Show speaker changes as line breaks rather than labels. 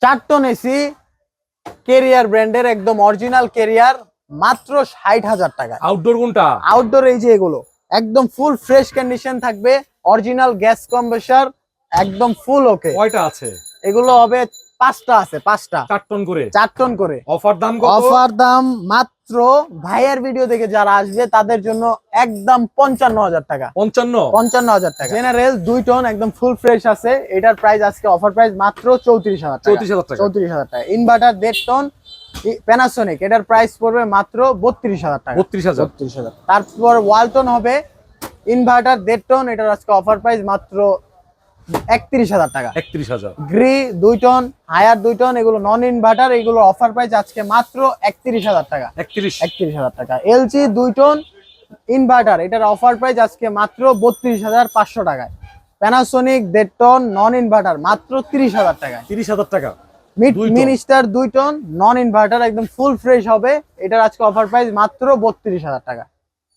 4 ton AC career ব্র্যান্ডের একদম original career, মাত্র 60,000 টাকা।
আউটডোর কোনটা?
আউটডোর এই যে এগুলো একদম ফুল ফ্রেশ কন্ডিশন থাকবে, অরিজিনাল গ্যাস কম্প্রেসর, একদম ফুল ওকে।
কয়টা আছে?
এগুলো হবে 5টা আছে, 5টা
4 টন করে।
4 টন করে।
অফার দাম কত?
অফার দাম মাত্র ভাইয়ের ভিডিও দেখে যারা আসবে তাদের জন্য একদম 55,000 টাকা। 55,000 টাকা। জেনারেল 2 টন একদম ফুল ফ্রেশ আছে, এটার প্রাইস আজকে অফার প্রাইস মাত্র 34,000 টাকা।
34,000 টাকা।
34,000 টাকা। ইনভার্টার 1.5 টন প্যানাসোনিক, এটার প্রাইস পড়বে মাত্র 32,000 টাকা।
32,000।
তারপর ওয়ালটন হবে ইনভার্টার 1.5 টন, এটার আজকে অফার প্রাইস মাত্র 31,000 টাকা।
31,000।
গ্রি 2 টন, হায়ার 2 টন, এগুলো নন ইনভার্টার, এগুলো অফার প্রাইস আজকে মাত্র 31,000 টাকা। 31,000 টাকা। এলজি 2 টন ইনভার্টার, এটার অফার প্রাইস আজকে মাত্র 32,500 টাকায়। প্যানাসোনিক 1.5 টন নন ইনভার্টার মাত্র 30,000 টাকায়।
30,000 টাকা।
মিনিস্টার 2 টন নন ইনভার্টার একদম ফুল ফ্রেশ হবে, এটার আজকে অফার প্রাইস মাত্র 32,000 টাকা।